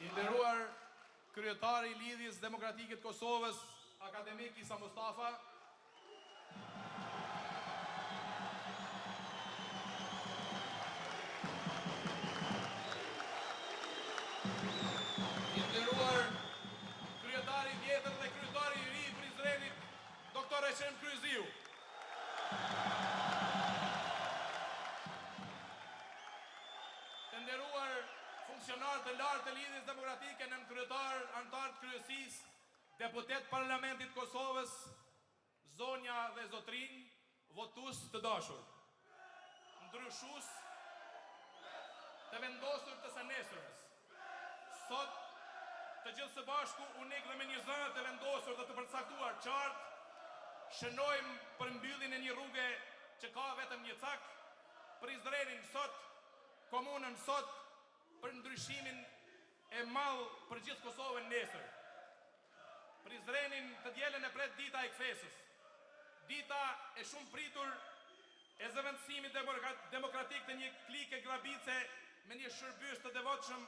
I nderuar kryetari I Lidhjes Demokratike të Kosovës, akademik Isa Mustafa, I nderuar kryetari I vjetër dhe kryetari I ri I Prizrenit, Dr. Eqen Kryziu, të nderuar funksionar të lartë të Lidhjes Demokratike, nën kryetar, antar të kryesisë, deputet Parlamentit Kosovës, zonja dhe zotrin, votues të dashur, ndryshues të vendosur të së nesërmes. Sot, të gjithë së bashku, unik dhe me një zënë të vendosur dhe të përcaktuar qartë, shënojmë për mbylljen e një rruge që ka vetëm një cak, Prizrenin sot, komunën sot, për ndryshimin e madh për gjithë Kosovën nesër. Prizrenin të dielën e pret dita e kthesës. Dita e shumë pritur e zëvendësimit demokratik të një klike grabice me një shërbys të devotshëm,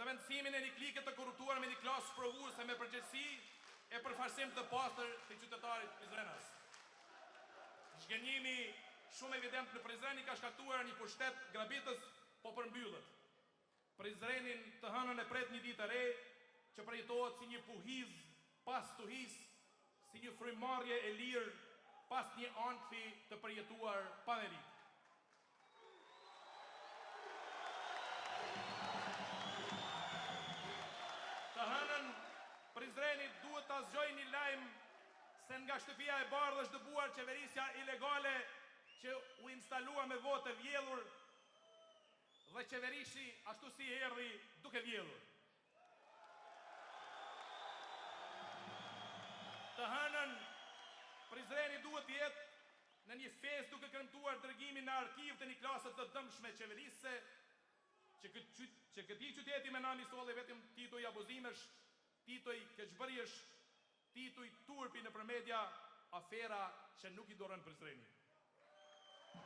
zëvendësimin e një klike të korruptuar me një klasë provuese me përgjegjësi e përfaqësim të pastër të qytetarit Prizrenas. Zhgënjimi shumë evident në Prizren ka shkaktuar një pushtet grabitës, po përmbyllet. Prizrenin të hënën e pret një ditë e re, që përjetohet si një puhiz pas tuhiz, si një frymarrje e lirë pas një ankthi të përjetuar pa merit. Të hënën, Prizrenit duhet ta zgjojë një lajm se nga shtëpia e bardhë është dëbuar qeverisja ilegale që u instalua me votë e vjedhur, dhe qeverishi ashtu si erdhi duke vjedhur. Të hënën, Prizreni duhet jetë në një festë duke kremtuar dërgimin në arkiv të një klasë të dëmshme qeverisë, që këtij qyteti me nami solli vetëm tituj abuzimesh, tituj keqbërjesh, tituj turpi nëpër media, afera që nuk I dorën Prizreni.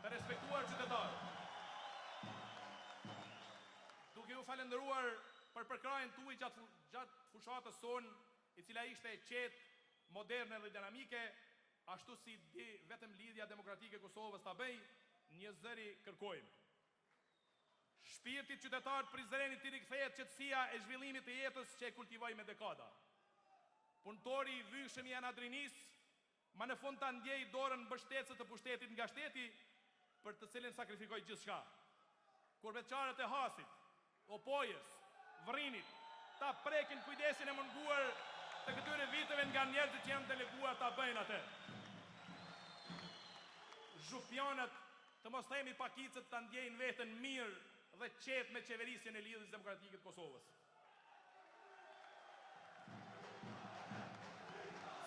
Të respektuar qytetarë, duke u falendëruar për përkrajën tuaj gjatë fushatës sonë, I cila ishte e qetë, moderne dhe dinamike, ashtu si di vetëm Lidhja Demokratike Kosovës ta bëj, një zëri kërkojmë. Shpirti qytetar të Prizrenit I rikthehet qetësia e zhvillimit të jetës që e kultivoi me dekada. Punëtori I vyshëm I anadrinis, ma në fund ta ndjej dorën mbështetëse të pushtetit nga shteti, për të cilin sakrifikoi gjithçka. Kur veçarët e Hasit, Opojës, Vrinit, ta prekin kujdesin e munguar të këtyre viteve nga njerëzit që janë deleguar ta bëjnë atë. Zhupjanët të mos themi pakicët ta ndjejnë veten mirë dhe qetë me qeverisjen e Lidhjes Demokratike të Kosovës.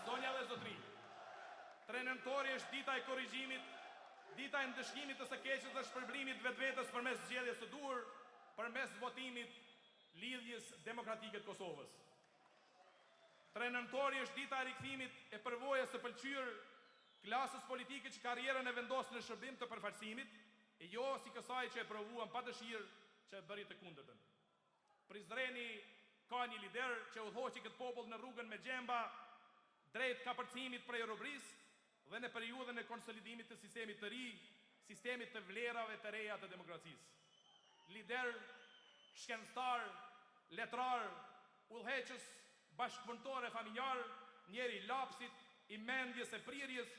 Zonja dhe zotri, 3 nëntori është dita e korrigjimit, dita e ndëshkimit të së keqes dhe shpërblimit vetvetes përmes zgjedhjes së duhur, përmes votimit Lidhjes Demokratike të Kosovës. 3 nëntori është dita e rikthimit e përvojës së pëlqyer klasës politike që karrierën e vendosë në shërbim të përfaqësimit, e jo si kësaj që e provuan pa dëshirë që e bëri të kundërtën. Prizreni ka një lider që udhëhoqi këtë popull në rrugën me gjemba drejt kapërcimit prej robërisë dhe në periudhën e konsolidimit të sistemit të ri, sistemit të vlerave të reja të demokracisë. Lider, shkencëtar, letrar, udhëheqës, bashkëpunëtor e familjar, njeri lapsit, i mendjes e prirjes,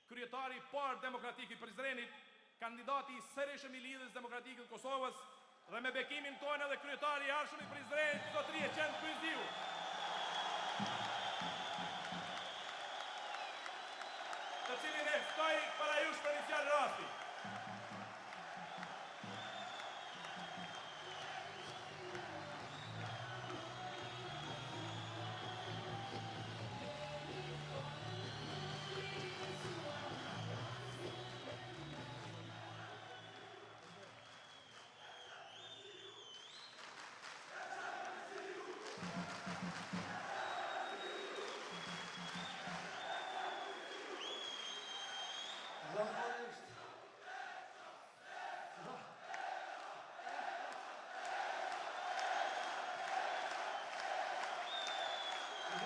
kryetari parë demokratik i Prizrenit, kandidati i sërishëm i Lidhjes Demokratike të Kosovës dhe me bekimin tonë edhe kryetari i arshëm i Prizrenit, zotëri Qend Kryziu. Të cilin e ftoj para jush për inicial rasti.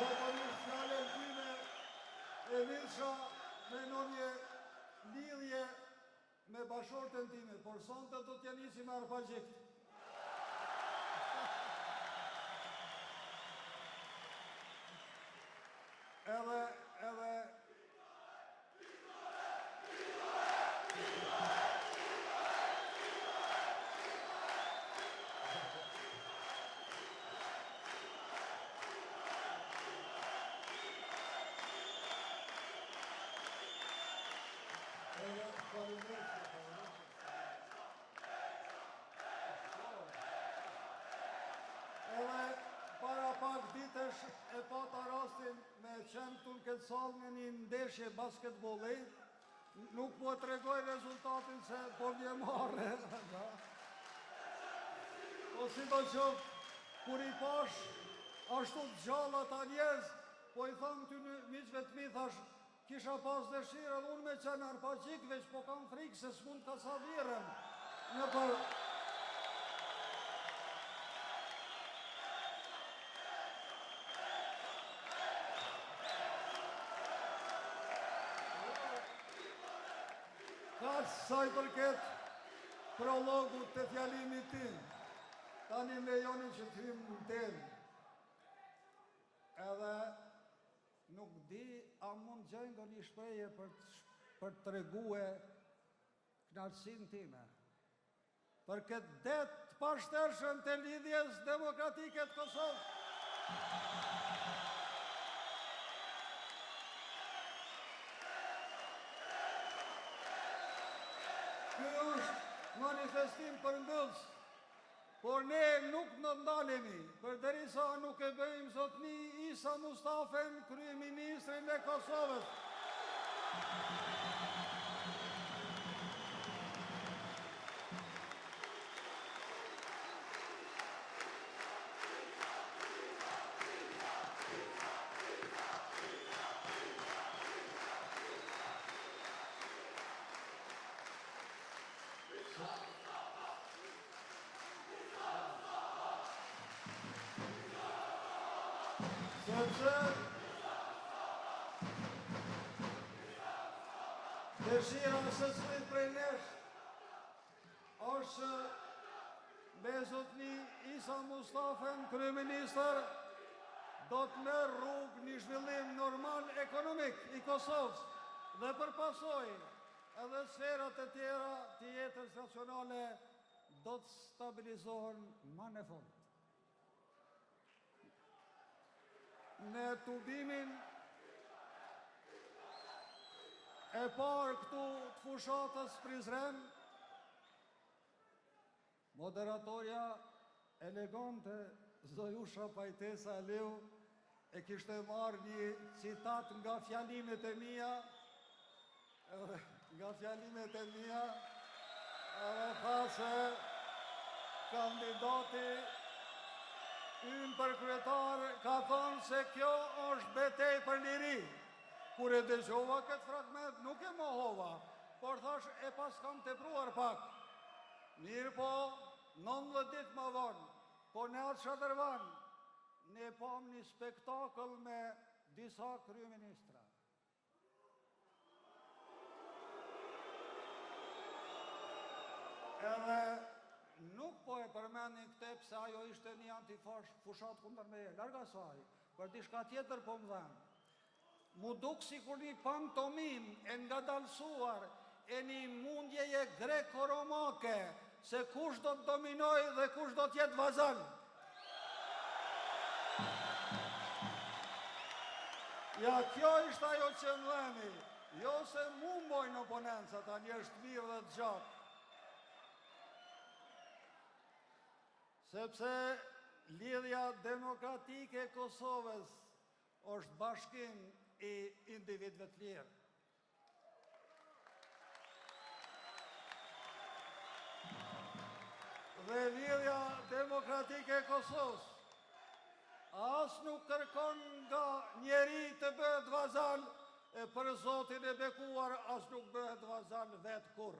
Zakonisht fjallën time e vilësha me nonje lidhje me bashortën time, por sonte do t'ja nisi me arpagjikt. Edhe para pak ditësh e pata rastin me qenë këtu në këtë salë në një ndeshje basketbolli, nuk po të regoj rezultatin se po vje marrë. Po si do qëfë, kur i pash ashtu të gjalla ta njerëz, po i thëmë ty në miqve të mi, thash, kisha pas dëshirë edhe unë me qenë arpaqik, veç po kam frikë se s'mund ka sa virën në për... Ka saj përket prologut të fjalimit tim, tani me joni që të hymë në temë. Edhe nuk di a mund gjengë një shpreje për të regue knarësin time. Për këtë det të pashtershëm të lidhjes demokratike të Kosovës. Ky është manifestim për mbyllës, por ne nuk në ndalemi, përderisa nuk e bëjmë zotni Isa Mustafen, kryeministrin e Kosovës. Sepse dëshira se s'lit prej nesh është me zotni Isa Mustafen, kryeministër, do të merr rrugë një zhvillim normal ekonomik i Kosovës dhe përpasoj edhe sferat e tjera të jetës nacionale do të stabilizohen ma në fund. Në tubimin e parë këtu të fushatës Prizren, moderatorja elegante Zojusha Pajtesa Leu e kishte marrë një citat nga fjalimet e mia, edhe tha se kandidati ynë për kryetar ka thonë se kjo është betej për liri. Kur e dëgjova këtë fragment, nuk e mohova, por thash e pas kam tepruar pak. Mirë po, 19 ditë më vonë, po në atë Shadërvan, ne pam një spektakël me disa kryeministra. Edhe nuk po e përmendin këte pse ajo ishte një antifushat kundër meje, larga saj, për diçka tjetër po më dhenë. Mu duk sikur një pantomim e ngadalsuar e një mundjeje greko-romake se kush do të dominoj dhe kush do të jetë vazal. Ja, kjo ishte ajo që më dheni, jo se mu mbojnë oponenca, ta një është mirë dhe të gjatë. Sepse lidhja demokratike e Kosovës është bashkim i individëve të lirë. Dhe lidhja demokratike e Kosovës as nuk kërkon nga njeri të bëhet vazal, e për Zotin e bekuar as nuk bëhet vazal vetë kur.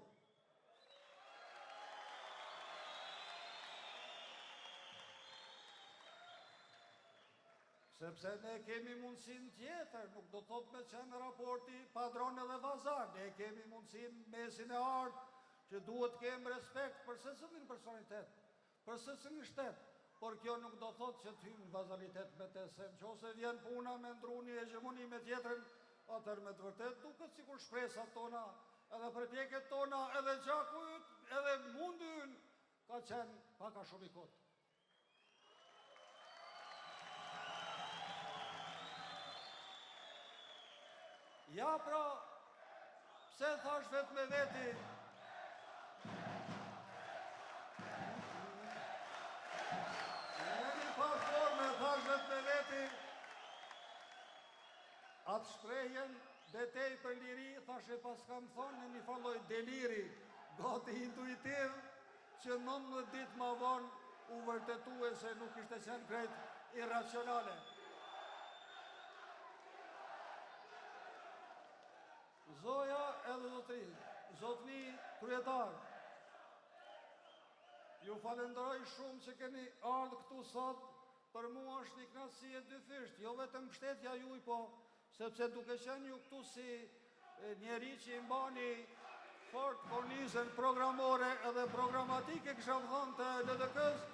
Sepse ne kemi mundësin tjetër, nuk do thot me qenë raporti padron edhe vazal, ne kemi mundësin mesin e artë, që duhet kemë respekt për sesënin personitet, për sesënin shtet, por kjo nuk do thot që të hymë vazalitet me te, se në qose vjen puna me ndru një hegemoni me tjetërën, atër me të vërtet duket sikur shpresat tona, edhe përpjeket tona, edhe gjakujt, edhe mundyn, ka qenë paka shumë i kotë. Ja pra, pse thash vetë me veti, në një farë forme thash vetë me veti, atë shprehjen betej për liri, thash e pas kam thonë në një falloj deliri, gati intuitiv, që 19 ditë ma vonë u vërtetue se nuk ishte qenë krejt irracionale. Zoja edhe zotri, zotni kryetar, ju falenderoj shumë që keni ardhë këtu sot, për mua është një kënaqësi e dyfisht, jo vetëm mbështetja juaj, po sepse duke qenë ju këtu si njeri që i mbani fort kornizën programore edhe programatike, kisha më thënë të LDK-s,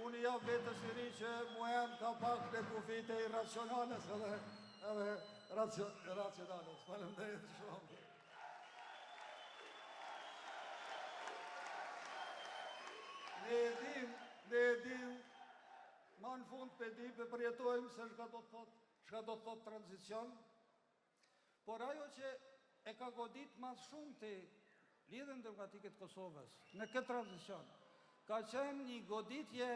unë jap vetës i ri që muhen ka pak në kufite irracionales edhe racionales. Faleminderit shumë. Ne dim, ma në fund përjetojmë se shka do të thot tranzicion, por ajo që e ka godit mas shumë të lidhën demokratike të Kosovës në këtë tranzicion, ka qenë një goditje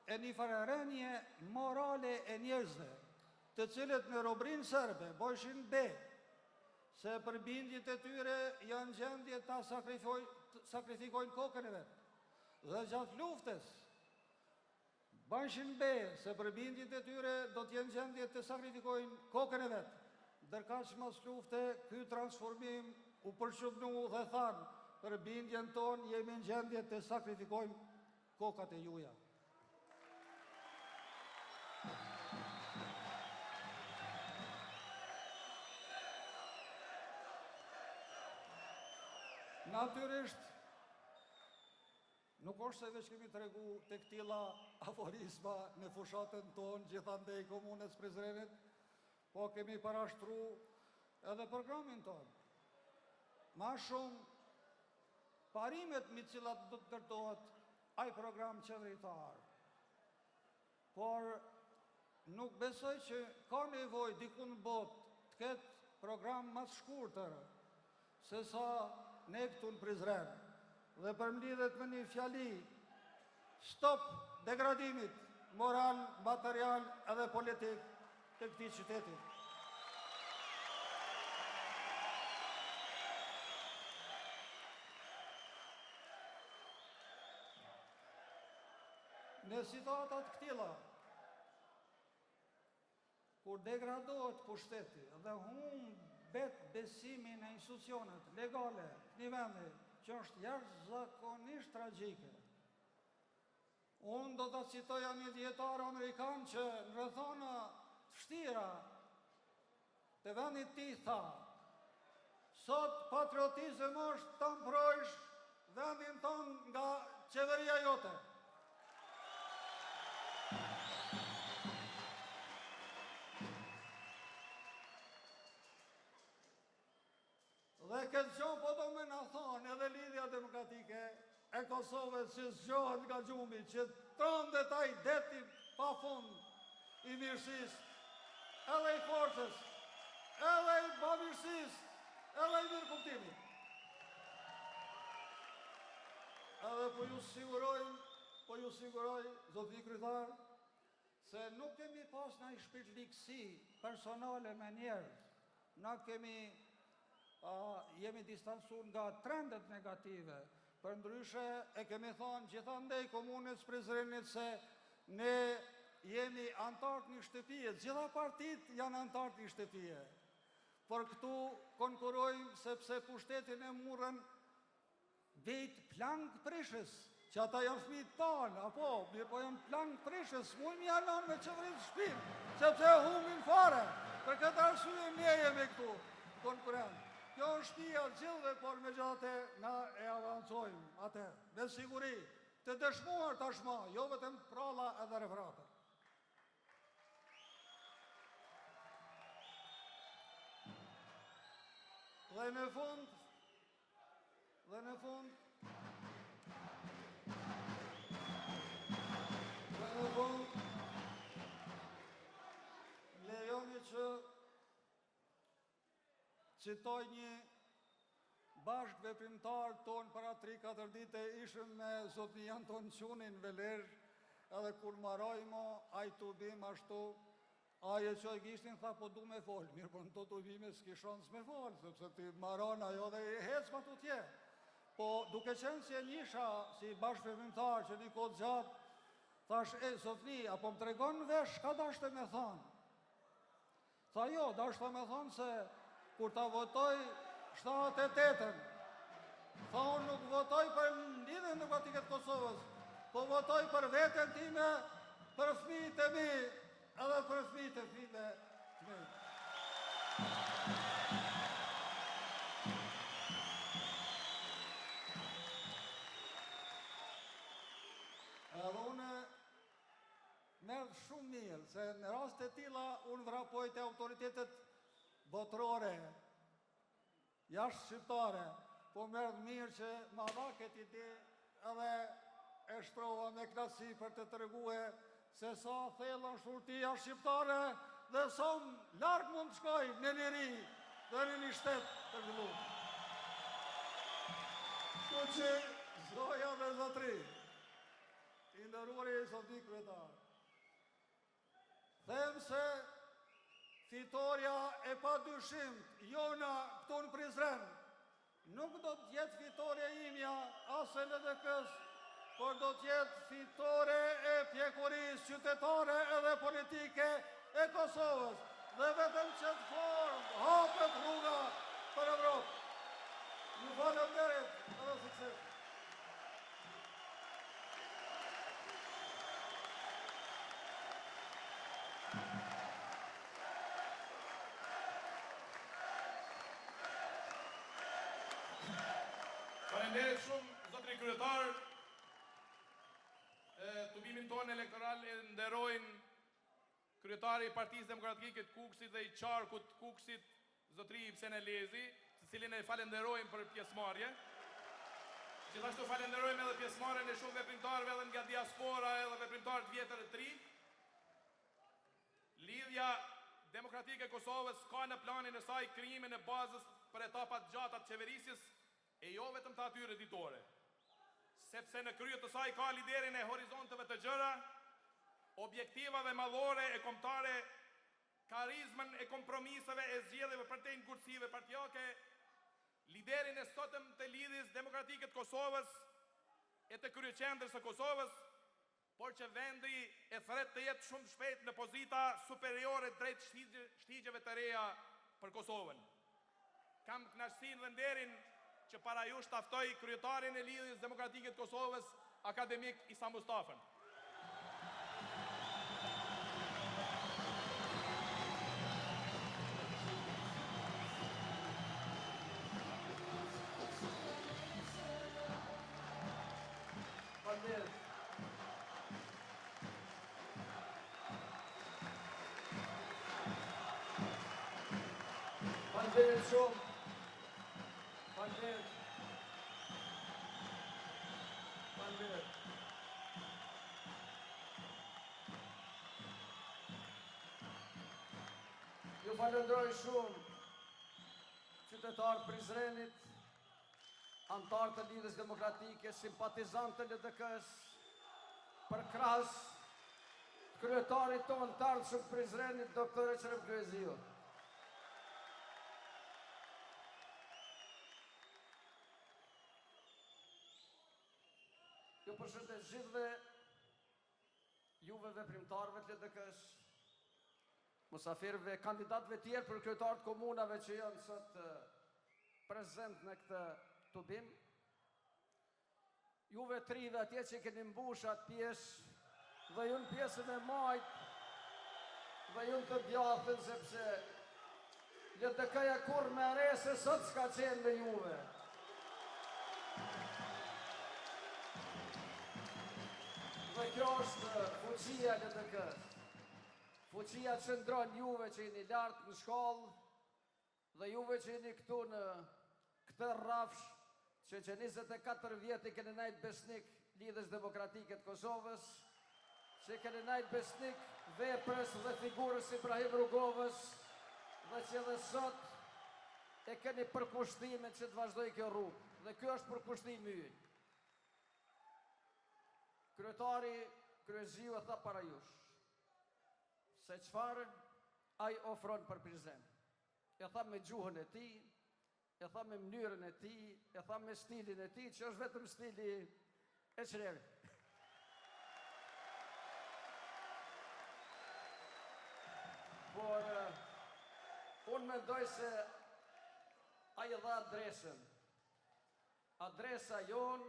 e një farërenje morale e njerëzve, të cilët në robrin sërbe bojshin be, se për bindjet e tyre janë gjendje ta sakrifikojnë kokën e vetë. Dhe gjatë luftës, bojshin be, se për bindjet e tyre do t'jenë gjendje të sakrifikojnë kokën e vetë. Dërka që mas lufte, ky transformim u përshubnu dhe thanë, për bindjen tonë jemi në gjendje të sakrifikojnë kokat e juja. Natyrisht, nuk është se veç kemi të regu të këtila aforisma në fushatën tonë gjithandej komunës Prizrenit, po kemi parashtru edhe programin tonë. Ma shumë, parimet mi cilat do të dërtohet aj program qeveritar. Por nuk besoj që ka nevoj dikun botë të ketë program mas shkurtër, se sa ne këtu në Prizren, dhe për mlidhet me një fjali, stop degradimit moral, material edhe politik të këtij qyteti. Në situatat këtilla, kur degradohet pushteti dhe bet besimin e institucionet legale një vendi që është jashtëzakonisht tragjike, Unë do të citoja një dietar amerikan që në rrethana të vështira të vendit ti tha: sot patriotizëm është ta mbrojsh vendin tonë nga qeveria jote. Dhe këtë gjo po do me në thonë edhe Lidhja Demokratike e Kosovës që zgjohet nga gjumi, që trondet ai deti pa fund i mirësis, edhe i forcës, edhe i pamirësis, edhe i mirë kuptimit. Edhe po ju siguroj, zotëri kryetar, se nuk kemi pas në i shpirtlikësi personale me njerëz, na jemi distancur nga trendet negative, për ndryshe e kemi thonë gjithandej komunës Prizrenit se ne jemi antartë një shtëpije, gjitha partit janë antartë një shtëpije, por këtu konkurojmë sepse pushtetin e murën vejt plank prishës, që ata janë fëmijët tanë, apo, po janë plank prishës, mujmë janë me qeverit shpinë, sepse humbin fare, për këtë arsye ne jemi këtu konkurent. Kjo është shtëpia e gjithëve, por megjithatë na e avancojmë atë, me siguri, të dëshmuar tashmë, jo vetëm pralla edhe referata. Dhe në fund, lejoni që citoj një bashkë veprimtar ton para 3-4 dite, ishëm me zotni Anton Qunin Veler, edhe kur marojmo, aj të bim ashtu, aje që e gishtin tha, po du me folë, mirë për në të të bime s'ki shans me folë, sepse ti maron ajo dhe i hec ma të tje. Po duke qenë si e njisha, si bashkë veprimtar që një kodë gjatë, thash, zotni, apo më tregon vesh, ka dashte me thonë? Tha jo, dashte me thonë se kur ta votoj 78-ën, tha unë nuk votoj për Lidhjen Demokratike të Kosovës, po votoj për veten time, për fëmijët e mi, edhe për fëmijët e fëmijëve të mi. Edhe unë merr shumë mirë, se në rast e tilla unë vrapoj të autoritetet botërore, jashtë shqiptare, po merr mirë që ma dha këtë ide edhe e shtrova me knasi për të tregue se sa thellën shurtia shqiptare dhe sa larg mund të shkoj në liri dhe në një shtet të zhvilluar. Kështu që zoja dhe zotri, i nderuari zotëri kryetar, them se fitoria e padyshimt jona këtu në Prizren nuk do të jetë fitore imja as e LDK-s, por do të jetë fitore e pjekurisë qytetare edhe politike e Kosovës, dhe vetëm që të formë hapet rruga për Evropë. Ju faleminderit edhe sukses. Faleminderit shumë, zotëri kryetar. Tubimin tonë elektoral e nderojnë kryetari i Partisë Demokratike të Kukësit dhe i qarkut të Kukësit, zotëri Ibsen Elezi, të cilin e falenderojmë për pjesëmarrje. Gjithashtu falenderojmë edhe pjesëmarrjen e shumë veprimtarëve edhe nga diaspora edhe veprimtarë të vjetër e tri. Lidhja Demokratike e Kosovës ka në planin e saj krijimin e bazës për etapat gjata të qeverisjes, e jo vetëm të atyre ditore, sepse në krye të saj ka liderin e horizonteve të gjëra, objektivave madhore e kombëtare, karizmën e kompromiseve e zgjedhjeve për të ngurësive partijake, liderin e sotëm të Lidhjes Demokratike të Kosovës e të kryeqendrës së Kosovës, por që vendi e thret të jetë shumë shpejt në pozita superiore drejt shtigjeve të reja për Kosovën. Kam kënaqësinë dhe nderin që para ju shtaftoj kryetarin e Lidhjes Demokratike të Kosovës, akademik Isa Mustafën. Faleminderit shumë. Faleminderit. Faleminderit. Ju falenderoj shumë qytetarët Prizrenit, antarë të Lidhjes Demokratike, simpatizantë të LDK-s, për krahas kryetarit tonë të ardhshëm të Prizrenit, doktor Eçrem Kryeziu. Ju përshëndes gjithëve juve veprimtarëve të LDK-s, musafirëve, kandidatëve tjerë për kryetarët komunave që janë sot prezent në këtë tubim. Juve trive atje që keni mbush atë pjesë dhe ju në pjesën e majtë dhe ju në të djathën, sepse LDK-ja kur me re se sot s'ka qenë me juve. Dhe kjo është fuqia LDK-s. Fuqia që ndronë juve që jeni lartë në shkollë dhe juve që jeni këtu në këtë rrafsh që 24 vjetë i keni najtë besnik Lidhjes Demokratike të Kosovës, që keni najtë besnik veprës dhe figurës Ibrahim Rrugovës dhe që edhe sot e keni përkushtimin që të vazhdoj kjo rrugë. Dhe kjo është përkushtimi ynë. Kryetari Kryeziu e tha para jush se çfarë ai ofron për Prizren. E tha me gjuhën e tij, e tha me mënyrën e tij, e tha me stilin e tij, që është vetëm stili Eçremit. Por unë mendoj se ai dha adresën. Adresa jonë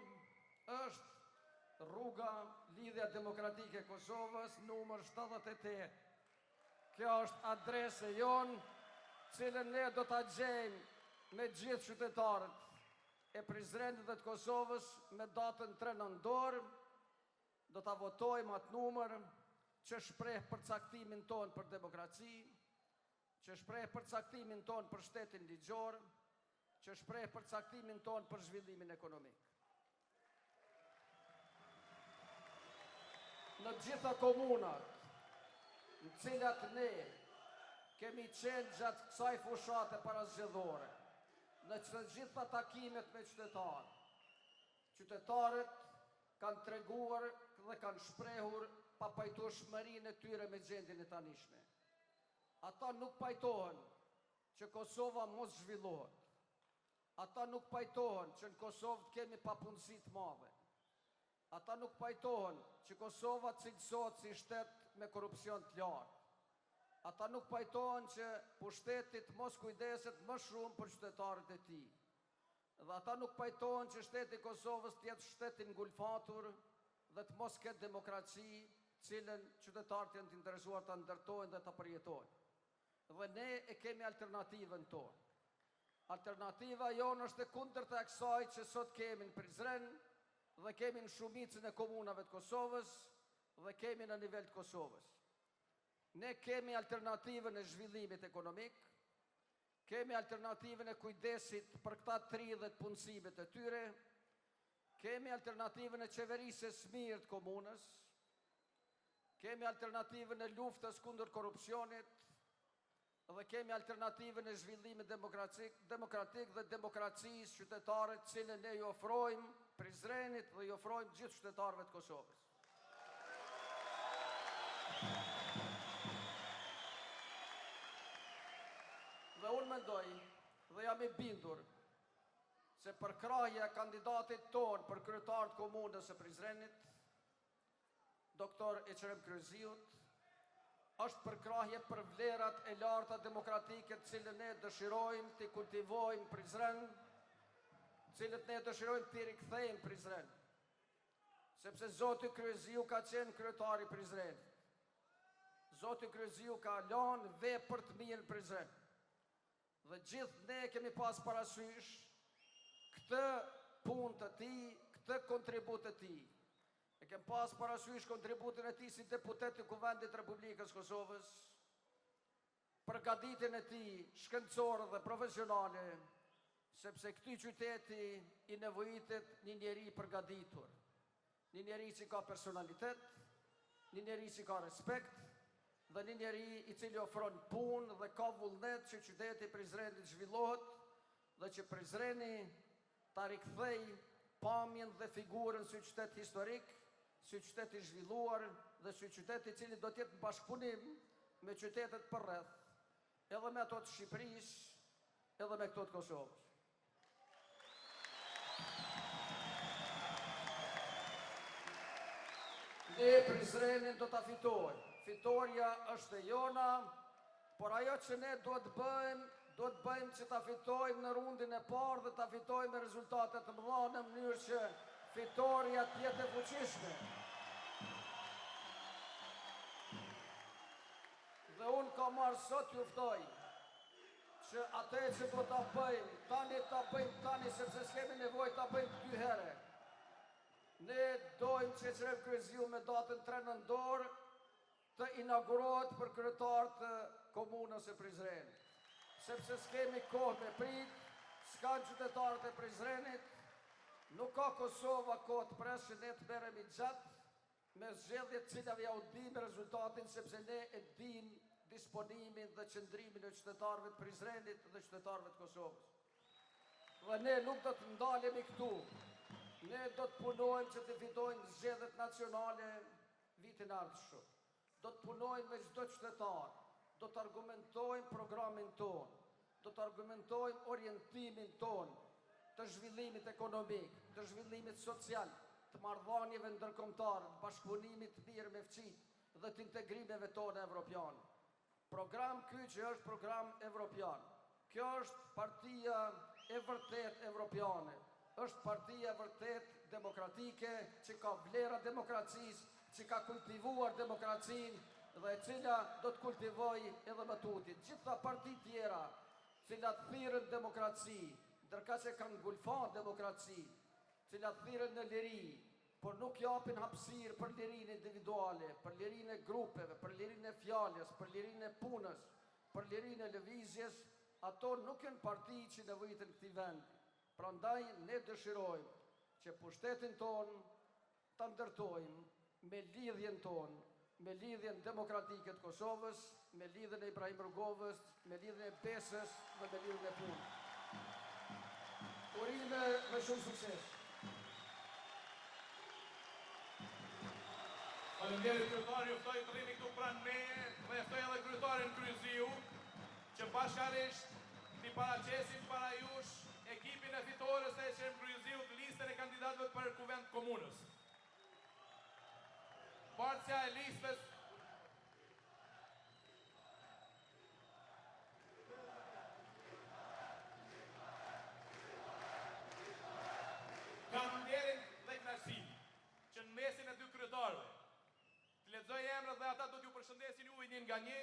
është rruga Lidhja Demokratike e Kosovës, numër 78. Kjo është adrese jonë, cilën ne do t'a gjejmë me gjithë qytetarët e Prizrenit dhe të Kosovës me datën 3 nëntor. Do t'a votojmë atë numër që shpreh përcaktimin tonë për demokraci, që shpreh përcaktimin tonë për shtetin ligjor, që shpreh përcaktimin tonë për zhvillimin ekonomik. Në gjitha komunat në cilat ne kemi qenë gjatë kësaj fushate parazgjedhore, në të gjitha takimet me qytetarë, qytetarët kanë treguar dhe kanë shprehur papajtueshmërinë e tyre me gjendjen e tanishme. Ata nuk pajtohen që Kosova mos zhvillohet. Ata nuk pajtohen që në Kosovë kemi papunësi të madhe. Ata nuk pajtohen që Kosova cilësohet si shtet me korupcion të lartë. Ata nuk pajtohen që pushtetit mos kujdeset më shumë për qytetarët e tij. Dhe ata nuk pajtohen që shteti i Kosovës të jetë shtetin ngulfatur dhe të mos ketë demokraci, cilën qytetarët janë të interesuar ta ndërtojnë dhe ta përjetojnë. Dhe ne e kemi alternativën tonë. Alternativa jonë është e kundërta e kësaj që sot kemi në Prizren dhe kemi në shumicën e komunave të Kosovës dhe kemi në nivel të Kosovës. Ne kemi alternativën e zhvillimit ekonomik, kemi alternativën e kujdesit për këta 30 punësimet e tyre, kemi alternativën e qeverisjes mirë të komunës, kemi alternativën e luftës kundër korrupsionit dhe kemi alternativën e zhvillimit demokratik dhe demokracisë qytetare, cilën ne ju ofrojmë Prizrenit dhe ju ofrojmë gjithë qytetarëve të Kosovës. Dhe unë mendoj dhe jam i bindur se përkrahja e kandidatit tonë për kryetar të komunës së Prizrenit, doktor Eçrem Kryeziut, është përkrahje për vlerat e larta demokratike të cilën ne dëshirojmë të kultivojmë Prizren, cilët ne dëshirojmë të rikthejmë Prizren. Sepse Zoti Kryeziu ka qenë kryetari i Prizrenit. Zoti Kryeziu ka lënë vepër të mirë në Prizren. Dhe gjithë ne kemi pas parasysh këtë punë të tij, këtë kontribut të tij. E kem pas parasysh kontributin e tij si deputet i Kuvendit të Republikës Kosovës, përgatitjen e tij shkencore dhe profesionale, sepse këtij qyteti i nevojitet një njeri përgatitur, një njeri që ka personalitet, një njeri që ka respekt dhe një njeri i cili ofron punë dhe ka vullnet që qyteti Prizrenit zhvillohet dhe që Prizreni ta rikthej pamjen dhe figurën si qytet historik, si qytet i zhvilluar dhe si qytet i cili do të jetë në bashkëpunim me qytetet përreth, edhe me ato të Shqipërisë, edhe me këto të Kosovës. Ne Prizrenin do ta fitojmë. Fitoria është e jona, por ajo që ne duhet bëjmë që ta fitojmë në rundin e parë dhe ta fitojmë me rezultate të mëdha në mënyrë që fitoria të jetë e fuqishme. Dhe unë kam marrë sot ju ftoj që atë që do ta bëjmë tani sepse s'kemi nevojë ta bëjmë 2 herë. Ne dojmë që Qeveria Kryeziu me datën 3 nëntor të inaugurohet për kryetar të komunës e Prizrenit. Sepse s'kemi kohë me prit, s'kan qytetarët e Prizrenit, nuk ka Kosova kohë të presë që ne të merremi gjatë me zgjedhjet cilave ja u dim rezultatin, sepse ne e dim disponimin dhe qëndrimin e qytetarëve të Prizrenit dhe qytetarëve të Kosovës. Dhe ne nuk do të ndalemi këtu. Ne do të punojmë që të fitojmë zgjedhjet nacionale vitin ardhshëm. Do të punojmë me çdo qytetar, do të argumentojmë programin ton, do të argumentojmë orientimin ton të zhvillimit ekonomik, të zhvillimit social, të marrëdhënieve ndërkombëtare, të bashkëpunimit të mirë me fqinjtë dhe të integrimeve tona evropiane. Program ky që është program evropian. Kjo është partia e vërtet evropiane. Është partia e vërtet demokratike që ka vlera demokracisë, që ka kultivuar demokracinë dhe e cila do të kultivoj edhe më tutin. Gjitha partit tjera, cilat thirrën demokraci, ndërka që kanë ngulfar demokraci, cilat thirrën në liri, por nuk japin hapësirë për lirinë individuale, për lirinë e grupeve, për lirinë e fjalës, për lirinë e punës, për lirinë e lëvizjes, ato nuk janë parti që nevojiten këtij vendi. Prandaj ne dëshirojmë që pushtetin ton ta ndërtojmë me lidhjen ton, me lidhjen demokratike të Kosovës, me lidhjen e Ibrahim Rrugovës, me lidhjen e Besës dhe me lidhjen e punës. Urime me shumë sukses. Faleminderit kryetari, ju ftoj të rrini këtu pranë meje dhe ftoj edhe kryetarin Kryeziu që bashkërisht t'i paraqesim para jush ekipin e fitores të Qeverisë Kryeziut listën e kandidatëve për kuvend komunës. Bartësja e listës kam nderin dhe kënaqësinë që në mesin e dy kryetarëve të lexoj emrat dhe ata do t'ju përshëndesin juve një nga një,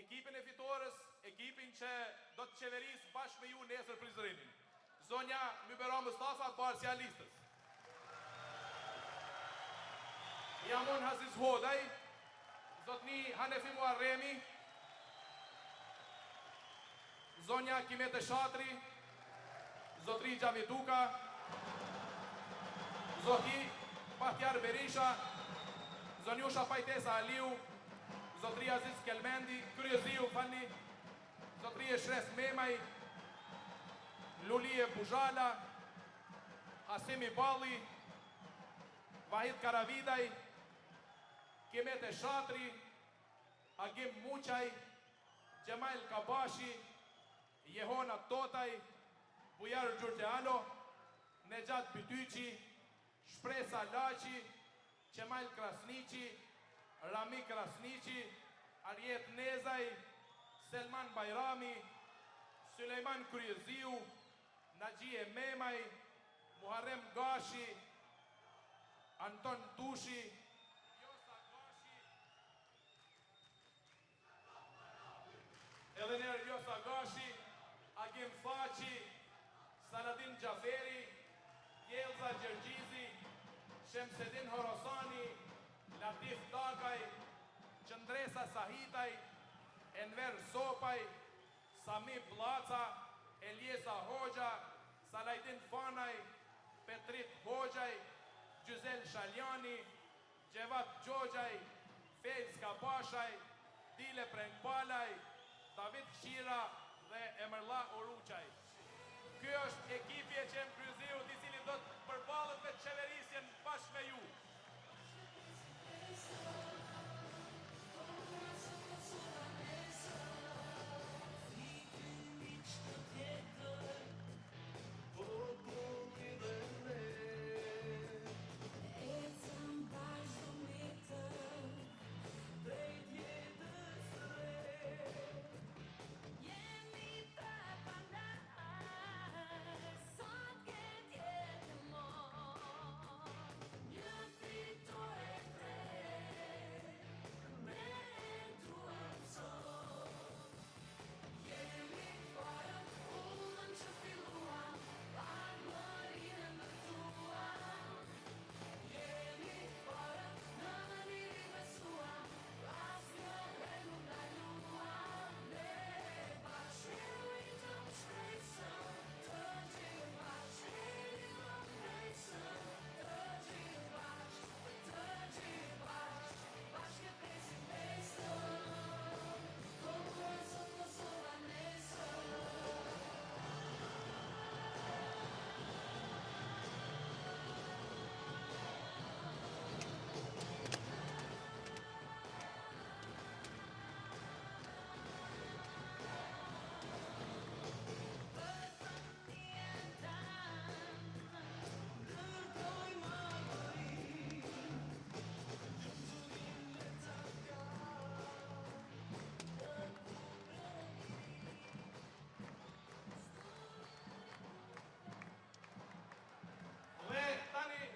ekipin e fitores, ekipin që do të qeverisë bashkë me ju nesër Prizrenin. Zonja Mybera Mustafa, bartësja e listës. Jamon Haziz Hodaj, zotni Hanefi Muarremi, zonja Kimete Shatri, zotri Gjavi Duka, zoti Bahtjar Berisha, zonjusha Pajtesa Aliu, zotri Aziz Kelmendi, Kryeziu Fani, zotri Shres Memaj, Lulije Buzhala, Hasimi Balli, Vahid Karavidaj, Kimete Shatri, Agim Muqaj, Gjemal Kabashi, Jehona Totaj, Bujar Gjurgjeano, Nejat Bytyqi, Shpresa Laci, Qemal Krasniqi, Rami Krasniqi, Arjet Nezaj, Selman Bajrami, Sulejman Kryeziu, Nagjie Memaj, Muharrem Gashi, Anton Tushi, Josa Gashi, Elener Josa Gashi, Agim Faci, Saladin Gjaferi, Jelza Gjergjizi, Shemsedin Horosani, Latif Dagaj, Qëndresa Sahitaj, Enver Sopaj, Sami Blaca, Eliesa Hoxha, Salajdin Fanaj, Petrit Hoxhaj, Gjyzel Shaljani, Gjevat Gjogjaj, Fejz Kabashaj, Dile Prengbalaj, David Kshira dhe Emerla Oruqaj. Ky është ekipi e Qemë Kryuziut, i cili do të përballet me qeverisjen bashkë me ju.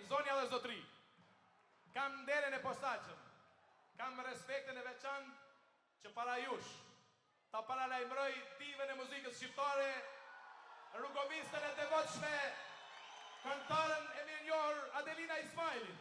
Zonja dhe zotri, kam nderin e posaçëm, kam respektin e veçantë që para jush ta paralajmëroj divën e muzikës shqiptare, rrugovistën e devotshme, këngëtaren e mirënjohur Adelina Ismailin.